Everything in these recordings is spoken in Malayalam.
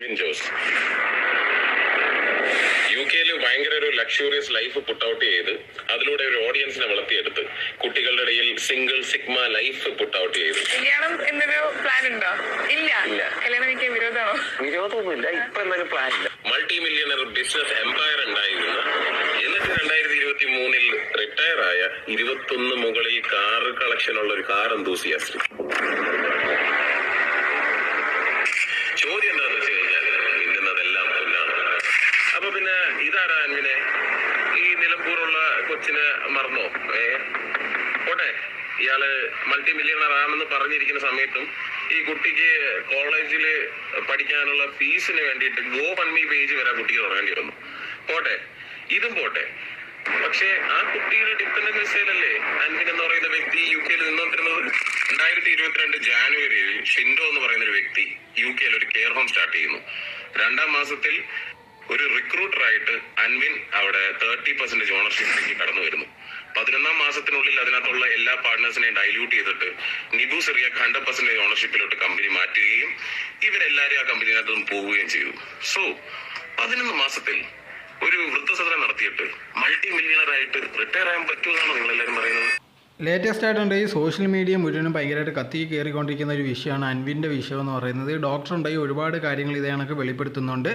ജോസ് UK-യിൽ ഭയങ്കര ഒരു ലക്ഷൂറിയസ് ലൈഫ് പുട്ട് ഔട്ട് ചെയ്ത് അതിലൂടെ ഒരു ഓഡിയൻസിനെ വളർത്തിയെടുത്ത് കുട്ടികളുടെ ഇടയിൽ single sigma life put out ചെയ്ത് കല്യാണം എന്നൊരു പ്ലാൻ ഉണ്ടോ? ഇല്ല. കല്യാണം എനിക്ക് വിരോധമാണോ? വിരോധമൊന്നുമില്ല. ഇപ്പൊ എന്തായാലും പ്ലാൻ ഇല്ല. മൾട്ടി മില്യണർ ബിസിനസ് എംപയർ ഉണ്ടായിരുന്നു. എന്നിട്ട് 2023 റിട്ടയർ ആയ 21 മുകളിൽ കാർ കളക്ഷൻ ഉള്ള ഒരു കാർ എന്തൂസിയാസ്റ്റ്. ചോദ്യം എന്താണെന്ന് വെച്ച് കഴിഞ്ഞാൽ മിന്നുന്നതെല്ലാം പൊന്നാണ്. അപ്പൊ പിന്നെ ഇതാരാ അൻവിനെ ഈ നിലമ്പൂറുള്ള കൊച്ചിനെ മറന്നോ? പോട്ടെ, ഇയാള് മൾട്ടി മില്യണർ ആണെന്ന് പറഞ്ഞിരിക്കുന്ന സമയത്തും ഈ കുട്ടിക്ക് കോളേജിൽ പഠിക്കാനുള്ള ഫീസിന് വേണ്ടിയിട്ട് GoFundMe പേജ് വരെ കുട്ടിക്ക് തുടങ്ങേണ്ടി വന്നു. പോട്ടെ, ഇതും പോട്ടെ. പക്ഷെ ആ കുട്ടിയുടെ ഡിപ്പെൻഡന്റ് വിസയിലല്ലേ അൻവിൻ എന്ന് പറയുന്ന വ്യക്തി UK-യിൽ നിന്നോണ്ടിരുന്നത്. 2022 ജാനുവരിയിൽ ഷിൻഡോ എന്ന് പറയുന്ന ഒരു വ്യക്തി UK-യിൽ ഒരു കെയർ ഹോം സ്റ്റാർട്ട് ചെയ്യുന്നു. 2-ാം മാസത്തിൽ ഒരു റിക്രൂട്ടറായിട്ട് അൻവിൻ അവിടെ 30% ഓണർഷിപ്പിലേക്ക് കടന്നു വരുന്നു. 11-ാം മാസത്തിനുള്ളിൽ അതിനകത്തുള്ള എല്ലാ പാർട്ട്നേഴ്സിനെയും ഡൈല്യൂട്ട് ചെയ്തിട്ട് നിബു സിറിയാക്ക് 100% ഓണർഷിപ്പിലോട്ട് കമ്പനി മാറ്റുകയും ഇവരെല്ലാരും ആ കമ്പനിനകത്ത് നിന്ന് പോവുകയും ചെയ്തു. സോ 11 മാസത്തിൽ ഒരു വൃദ്ധസദനം നടത്തിയിട്ട് മൾട്ടി മില്യണർ ആയിട്ട് റിട്ടയർ ആകാൻ പറ്റുമെന്നാണോ നിങ്ങളെല്ലാവരും പറയുന്നത്? ലേറ്റസ്റ്റ് ആയിട്ടുണ്ട് ഈ സോഷ്യൽ മീഡിയ മുഴുവനും ഭയങ്കരമായിട്ട് കത്തി കയറിക്കൊണ്ടിരിക്കുന്ന ഒരു വിഷയമാണ് അൻവിൻ്റെ വിഷയം എന്ന് പറയുന്നത്. ഡോക്ടർ ഉണ്ടായി ഒരുപാട് കാര്യങ്ങൾ ഇതേ കണക്ക് വെളിപ്പെടുത്തുന്നുണ്ട്.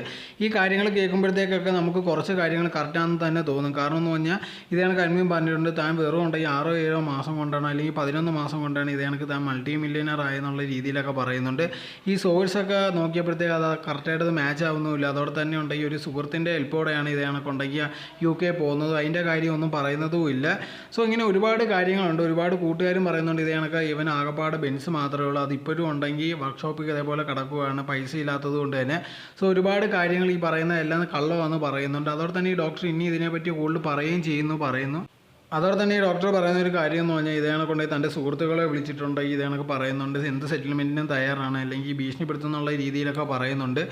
ഈ കാര്യങ്ങൾ കേൾക്കുമ്പോഴത്തേക്കൊക്കെ നമുക്ക് കുറച്ച് കാര്യങ്ങൾ കറക്റ്റാണെന്ന് തന്നെ തോന്നും. കാരണം എന്ന് പറഞ്ഞാൽ ഇതേ കണക്ക് അൻവിൻ പറഞ്ഞിട്ടുണ്ട് താൻ വെറും ഉണ്ടെങ്കിൽ 6-7 മാസം കൊണ്ടാണ് അല്ലെങ്കിൽ 11 മാസം കൊണ്ടാണ് ഇതേ കണക്ക് താൻ മൾട്ടി മില്യണർ ആയെന്നുള്ള രീതിയിലൊക്കെ പറയുന്നുണ്ട്. ഈ സോഴ്സൊക്കെ നോക്കിയപ്പോഴത്തേക്ക് അത് കറക്റ്റായിട്ട് മാച്ച് ആവുന്നുമില്ല. അതോടെ തന്നെ ഉണ്ടെങ്കിൽ ഒരു സുഹൃത്തിൻ്റെ ഹെൽപ്പോടെയാണ് ഇതേ കണക്ക് ഉണ്ടെങ്കിൽ UK പോകുന്നത്. അതിൻ്റെ കാര്യമൊന്നും പറയുന്നതും ഇല്ല. സോ ഇങ്ങനെ ഒരുപാട് കാര്യങ്ങളുണ്ട്. ഒരുപാട് കൂട്ടുകാരും പറയുന്നുണ്ട് ഇതേ കണക്ക് ഇവൻ ആകപ്പാട് ബെൻസ് മാത്രമേ ഉള്ളൂ, അതിപ്പോഴും ഉണ്ടെങ്കിൽ വർക്ക്ഷോപ്പിൽ ഇതേപോലെ കിടക്കുകയാണ് പൈസ ഇല്ലാത്തത് കൊണ്ട് തന്നെ. സോ ഒരുപാട് കാര്യങ്ങൾ ഈ പറയുന്ന എല്ലാം കള്ളമാണെന്ന് പറയുന്നുണ്ട്. അതോടെ തന്നെ ഈ ഡോക്ടർ ഇനി ഇതിനെപ്പറ്റി കൂടുതൽ പറയുകയും പറയുന്നു. അതോടെ തന്നെ ഈ ഡോക്ടർ പറയുന്ന ഒരു കാര്യം എന്ന് പറഞ്ഞാൽ ഇതേ കണക്കുണ്ടെങ്കിൽ തൻ്റെ സുഹൃത്തുക്കളെ വിളിച്ചിട്ടുണ്ടെങ്കിൽ ഇതേ കണക്ക് പറയുന്നുണ്ട് എന്ത് സെറ്റിൽമെൻറ്റിനും തയ്യാറാണ്, അല്ലെങ്കിൽ ഭീഷണിപ്പെടുത്തുന്നുള്ള രീതിയിലൊക്കെ പറയുന്നുണ്ട്.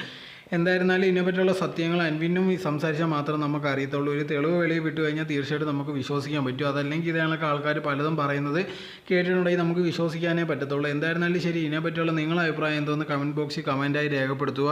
എന്തായിരുന്നാലും ഇതിനെപ്പറ്റിയുള്ള സത്യങ്ങൾ അൻവിനും സംസാരിച്ചാൽ മാത്രം നമുക്ക് അറിയത്തുള്ളൂ. ഒരു തെളിവ് വെളിയിൽ വിട്ടു കഴിഞ്ഞാൽ തീർച്ചയായിട്ടും നമുക്ക് വിശ്വസിക്കാൻ പറ്റും. അതല്ലെങ്കിൽ ഇതേ കണക്ക് ആൾക്കാർ പലതും പറയുന്നത് കേട്ടിട്ടുണ്ടെങ്കിൽ നമുക്ക് വിശ്വസിക്കാനേ പറ്റത്തുള്ളൂ. എന്തായിരുന്നാലും ശരി, ഇതിനെപ്പറ്റിയുള്ള നിങ്ങളുടെ അഭിപ്രായം എന്തോന്ന് കമൻറ്റ് ബോക്സിൽ കമൻറ്റായി രേഖപ്പെടുത്തുക.